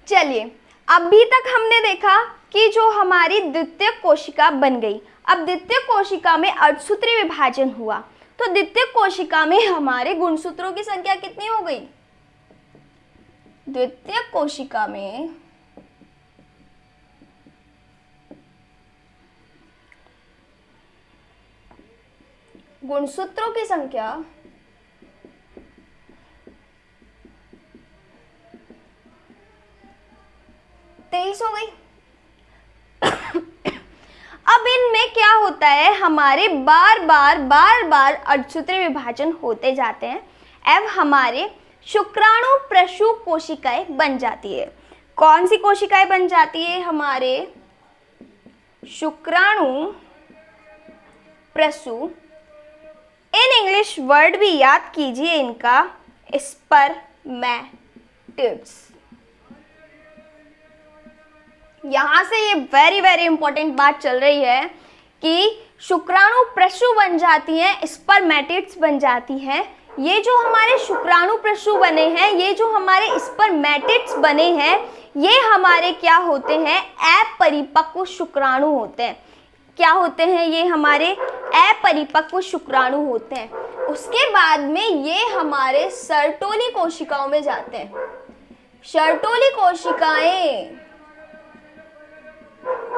चलिए, अभी तक हमने देखा कि जो हमारी द्वितीयक कोशिका बन गई, अब द्वितीयक कोशिका में अर्धसूत्री विभाजन हुआ, तो द्वितीयक कोशिका में हमारे गुणसूत्रों की संख्या कितनी हो गई? द्वितीयक कोशिका में गुणसूत्रों की संख्या 23 हो गई। अब इनमें क्या होता है, हमारे बार बार अर्धसूत्री विभाजन होते जाते हैं, अब हमारे शुक्राणु प्रसूप कोशिकाएं बन जाती है। कौन सी कोशिकाएं बन जाती है? हमारे शुक्राणु प्रसूप। इन इंग्लिश वर्ड भी याद कीजिए इनका, स्पर्मेटिड्स। यहां से ये वेरी इंपॉर्टेंट बात चल रही है कि शुक्राणु प्रसूप बन जाती हैं, स्पर्मेटिड्स बन जाती हैं। ये जो हमारे शुक्राणु प्रसूप बने हैं, ये जो हमारे स्पर्मेटिड्स बने हैं, ये हमारे क्या होते हैं? अपरिपक्व शुक्राणु होते हैं। क्या होते हैं? ये हमारे अपरिपक्व शुक्राणु होते हैं। उसके बाद में ये हमारे सर्टोली कोशिकाओं में जाते हैं। सर्टोली कोशिकाएं,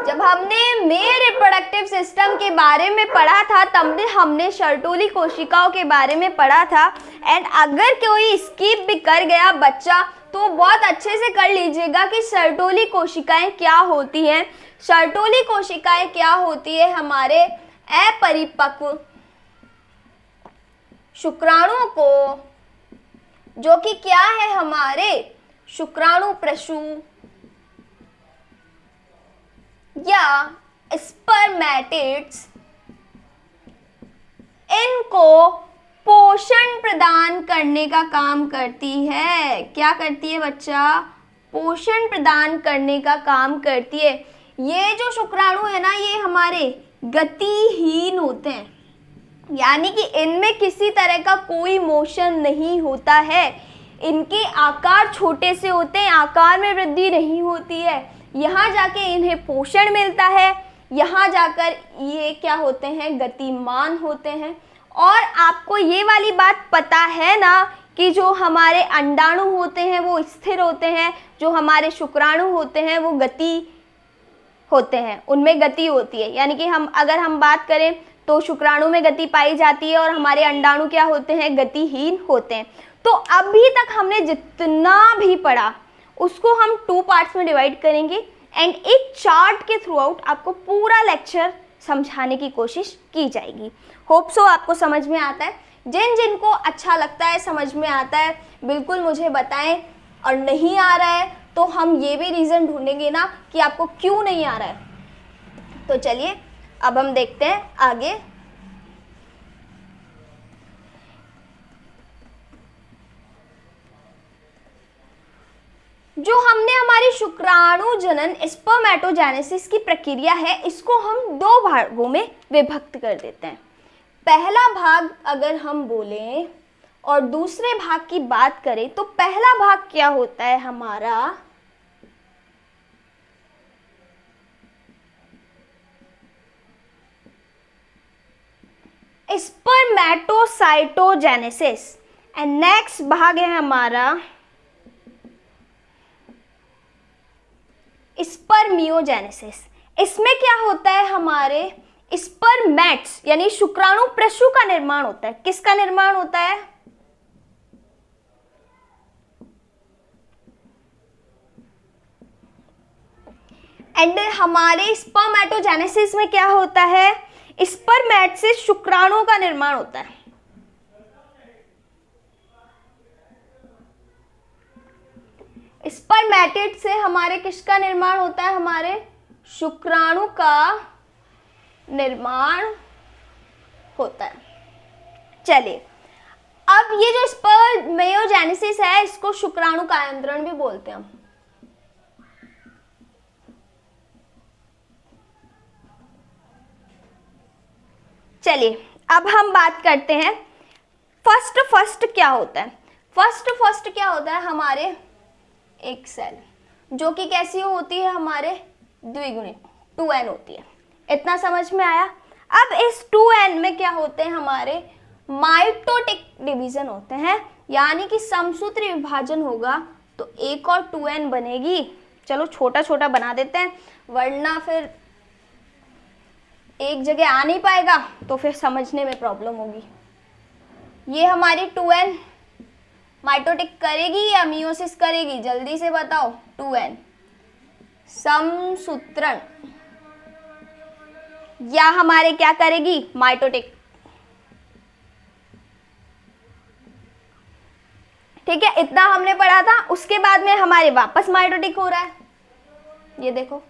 जब हमने मेल रिप्रोडक्टिव सिस्टम के बारे में पढ़ा था तब हमने सर्टोली कोशिकाओं के बारे में पढ़ा था। एंड अगर कोई स्किप भी कर गया बच्चा तो बहुत अच्छे से कर लीजिएगा कि सर्टोली कोशिकाएं क्या होती हैं। सर्टोली कोशिकाएं क्या होती है? हमारे अपरिपक्व शुक्राणुओं को, जो कि क्या है? हमारे शुक्राणु प्रसूप या स्पर्मेटिड्स, इनको पोषण प्रदान करने का काम करती है। क्या करती है बच्चा? पोषण प्रदान करने का काम करती है। ये जो शुक्राणु है ना, ये हमारे गतिहीन होते हैं, यानी कि इनमें किसी तरह का कोई मोशन नहीं होता है। इनके आकार छोटे से होते हैं, आकार में वृद्धि नहीं होती है। यहाँ जाके इन्हें पोषण मिलता है, यहाँ जाकर ये क्या होते हैं? गतिमान होते हैं। और आपको ये वाली बात पता है ना कि जो हमारे अंडाणु होते हैं वो स्थिर होते हैं, जो हमारे शुक्राणु होते हैं वो गति होते हैं, उनमें गति होती है। यानी कि अगर हम बात करें तो शुक्राणु में गति पाई जाती है और हमारे अंडाणु क्या होते हैं? गतिहीन होते हैं। तो अभी तक हमने जितना भी पढ़ा उसको हम 2 पार्ट्स में डिवाइड करेंगे एंड एक चार्ट के थ्रू आउट आपको पूरा लेक्चर समझाने की कोशिश की जाएगी। होप सो आपको समझ में आता है। जिनको अच्छा लगता है, समझ में आता है, बिल्कुल मुझे बताएं, और नहीं आ रहा है तो हम ये भी रीज़न ढूंढेंगे ना कि आपको क्यों नहीं आ रहा है। तो चलिए अब हम देखते हैं आगे। जो हमने हमारी शुक्राणु जनन स्पर्मेटोजेनेसिस की प्रक्रिया है, इसको हम 2 भागों में विभक्त कर देते हैं। पहला भाग अगर हम बोलें और दूसरे भाग की बात करें तो पहला भाग क्या होता है? हमारा स्पर्मेटोसाइटोजेनेसिस एंड नेक्स्ट भाग है हमारा स्पर्मियोजेनेसिस। इसमें क्या होता है? हमारे स्पर्मेट्स यानी शुक्राणु प्रसूप का निर्माण होता है। किसका निर्माण होता है? एंड हमारे स्पर्मेटोजेनेसिस में क्या होता है? स्पर्मेट से शुक्राणुओं का निर्माण होता है। स्पर्मेटिड से हमारे किसका निर्माण होता है? हमारे शुक्राणु का निर्माण होता है। चलिए, अब ये जो स्पर्मियोजेनेसिस है इसको शुक्राणु कायांतरण भी बोलते हैं हम। चलिए अब हम बात करते हैं फर्स्ट क्या होता है। फर्स्ट क्या होता है? हमारे एक सेल, जो कि कैसी होती है हमारे द्विगुणित 2n होती है। इतना समझ में आया। अब इस 2n में क्या होते हैं हमारे माइटोटिक डिवीजन होते हैं, यानी कि समसूत्री विभाजन होगा तो एक और 2n बनेगी। चलो छोटा छोटा बना देते हैं वरना फिर एक जगह आ नहीं पाएगा तो फिर समझने में प्रॉब्लम होगी। ये हमारी 2n माइटोटिक करेगी या मियोसिस करेगी, जल्दी से बताओ। 2n समसूत्रण या हमारे क्या करेगी माइटोटिक। ठीक है, इतना हमने पढ़ा था। उसके बाद में हमारे वापस माइटोटिक हो रहा है, ये देखो।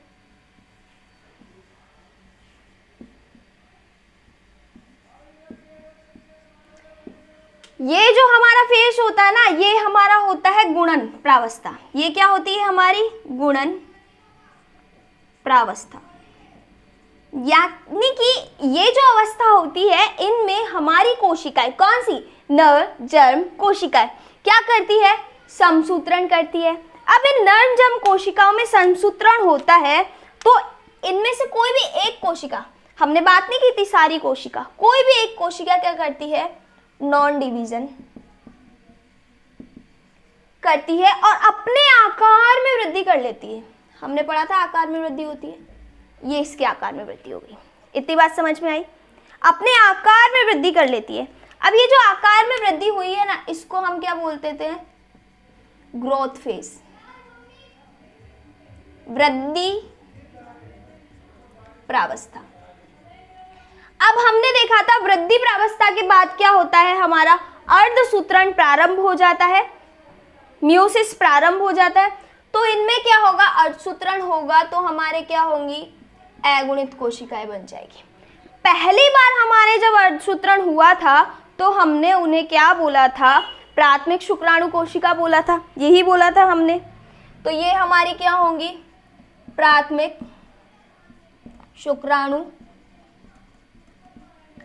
ये जो हमारा फेज होता है ना, ये हमारा होता है गुणन प्रावस्था। ये क्या होती है हमारी गुणन प्रावस्था, यानी कि ये जो अवस्था होती है इनमें हमारी कोशिकाएं कौन सी नर जर्म कोशिकाएं क्या करती है समसूत्रण करती है। अब इन नर जर्म कोशिकाओं में समसूत्रण होता है तो इनमें से कोई भी एक कोशिका, हमने बात नहीं की थी सारी कोशिका, कोई भी एक कोशिका क्या करती है नॉन डिवीजन करती है और अपने आकार में वृद्धि कर लेती है। हमने पढ़ा था आकार में वृद्धि होती है, ये इसके आकार में वृद्धि हो गई। इतनी बात समझ में आई। अपने आकार में वृद्धि कर लेती है। अब ये जो आकार में वृद्धि हुई है ना, इसको हम क्या बोलते थे ग्रोथ फेज, वृद्धि प्रावस्था। अब हमने देखा था वृद्धि प्रावस्था के बाद क्या होता है हमारा अर्धसूत्रण प्रारंभ हो जाता है, मियोसिस प्रारंभ हो जाता है। तो इनमें क्या होगा अर्धसूत्रण होगा तो हमारे क्या होंगी अगुणित कोशिकाएं बन जाएगी। पहली बार हमारे जब अर्धसूत्रण हुआ था तो हमने उन्हें क्या बोला था प्राथमिक शुक्राणु कोशिका बोला था, यही बोला था हमने। तो ये हमारी क्या होंगी प्राथमिक शुक्राणु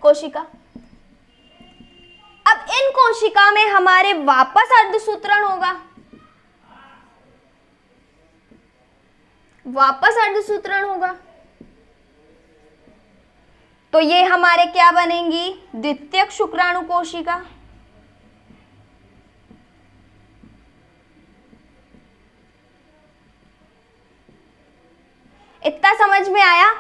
कोशिका। अब इन कोशिका में हमारे वापस अर्धसूत्रण होगा, वापस अर्धसूत्रण होगा तो ये हमारे क्या बनेंगी द्वितीयक शुक्राणु कोशिका। इतना समझ में आया।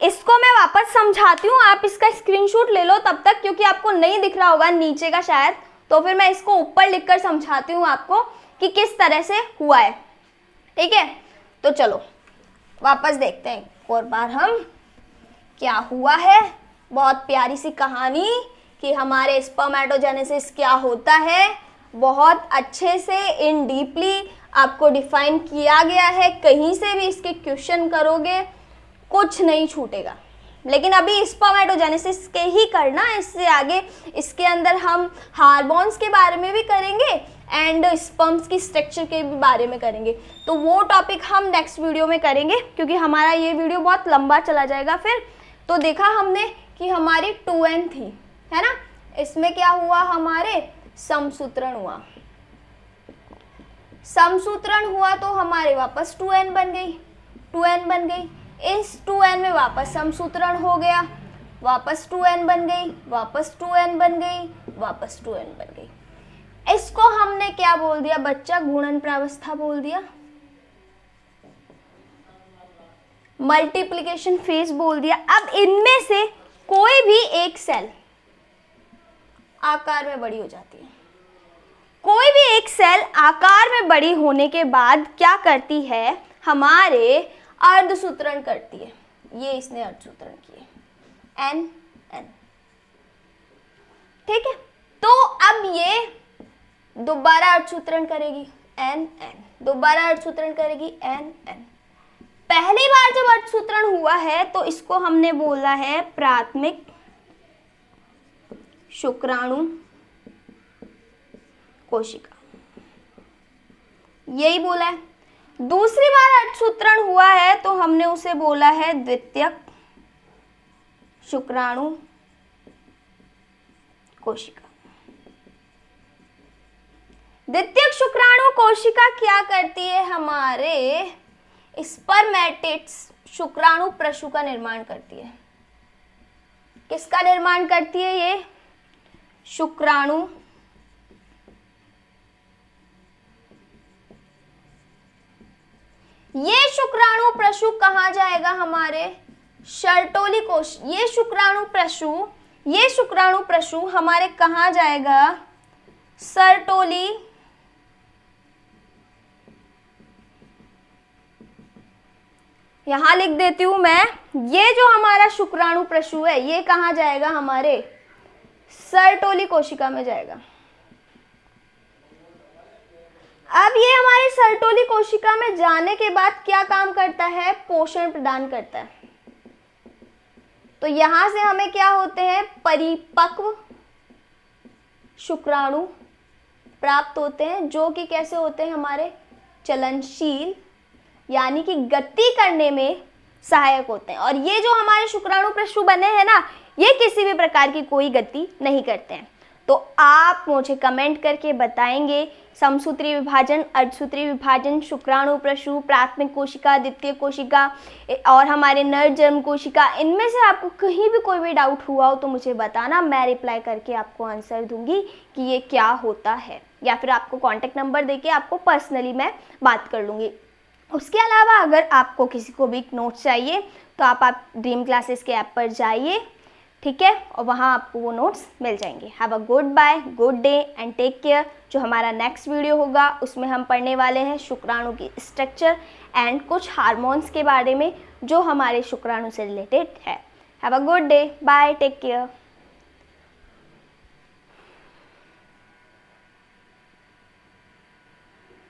इसको मैं वापस समझाती हूँ, आप इसका स्क्रीनशॉट ले लो तब तक, क्योंकि आपको नहीं दिख रहा होगा नीचे का शायद, तो फिर मैं इसको ऊपर लिखकर समझाती हूँ आपको कि किस तरह से हुआ है। ठीक है, तो चलो वापस देखते हैं एक और बार हम क्या हुआ है। बहुत प्यारी सी कहानी कि हमारे स्पर्मेटोजेनेसिस क्या होता है, बहुत अच्छे से इन डीपली आपको डिफाइन किया गया है। कहीं से भी इसके क्वेश्चन करोगे कुछ नहीं छूटेगा। लेकिन अभी स्पर्मेटोजेनेसिस के ही करना, इससे आगे इसके अंदर हम हार्मोन्स के बारे में भी करेंगे एंड स्पर्म्स की स्ट्रक्चर के भी बारे में करेंगे। तो वो टॉपिक हम नेक्स्ट वीडियो में करेंगे क्योंकि हमारा ये वीडियो बहुत लंबा चला जाएगा फिर। तो देखा हमने कि हमारी 2n थी, है ना, इसमें क्या हुआ हमारे समसूत्रण हुआ। समसूत्रण हुआ तो हमारे वापस 2n बन गई, 2n बन गई। इस 2n में वापस समसूत्रण हो गया, वापस 2n बन गई, वापस 2n बन गई, वापस 2n बन गई। इसको हमने क्या बोल दिया बच्चा गुणन प्रावस्था बोल दिया, मल्टीप्लिकेशन फेज बोल दिया। अब इनमें से कोई भी एक सेल आकार में बड़ी हो जाती है। कोई भी एक सेल आकार में बड़ी होने के बाद क्या करती है हमारे अर्धसूत्रण करती है। ये इसने अर्धसूत्रण किए n n। ठीक है, तो अब ये दोबारा अर्धसूत्रण करेगी n n, दोबारा अर्धसूत्रण करेगी n n। पहली बार जब अर्धसूत्रण हुआ है तो इसको हमने बोला है प्राथमिक शुक्राणु कोशिका, यही बोला है। दूसरी बार अर्धसूत्रण हुआ है तो हमने उसे बोला है द्वितीयक शुक्राणु कोशिका। द्वितीयक शुक्राणु कोशिका क्या करती है? हमारे स्पर्मेटिड्स शुक्राणु प्रशु का निर्माण करती है। किसका निर्माण करती है? ये शुक्राणु ये शुक्राणु प्रशु कहाँ जाएगा? हमारे शर्टोली कोश। ये शुक्राणु प्रशु हमारे कहाँ जाएगा? सर्टोली यहां लिख देती हूं मैं। ये जो हमारा शुक्राणु प्रशु है ये कहाँ जाएगा? हमारे सर्टोली कोशिका में जाएगा। अब ये हमारी सर्टोली कोशिका में जाने के बाद क्या काम करता है? पोषण प्रदान करता है। तो यहां से हमें क्या होते हैं? परिपक्व शुक्राणु प्राप्त होते हैं, जो कि कैसे होते हैं? हमारे चलनशील, यानी कि गति करने में सहायक होते हैं। और ये जो हमारे शुक्राणु प्रशु बने हैं ना, ये किसी भी प्रकार की कोई गति नहीं करते हैं। तो आप मुझे कमेंट करके बताएंगे समसूत्री विभाजन, अर्धसूत्री विभाजन, शुक्राणु प्रशु, प्राथमिक कोशिका, द्वितीय कोशिका और हमारे नर जन्म कोशिका, इनमें से आपको कहीं भी कोई भी डाउट हुआ हो तो मुझे बताना। मैं रिप्लाई करके आपको आंसर दूंगी कि ये क्या होता है, या फिर आपको कॉन्टेक्ट नंबर देके आपको पर्सनली मैं बात कर लूँगी। उसके अलावा अगर आपको किसी को भी नोट्स चाहिए तो आप ड्रीम क्लासेस के ऐप पर जाइए, ठीक है, और वहाँ आपको वो नोट्स मिल जाएंगे। Have a good bye, good day and take care. जो हमारा नेक्स्ट वीडियो होगा उसमें हम पढ़ने वाले हैं शुक्राणु की स्ट्रक्चर एंड कुछ हार्मोन्स के बारे में जो हमारे शुक्राणु से रिलेटेड है। Have a good day, bye, take care.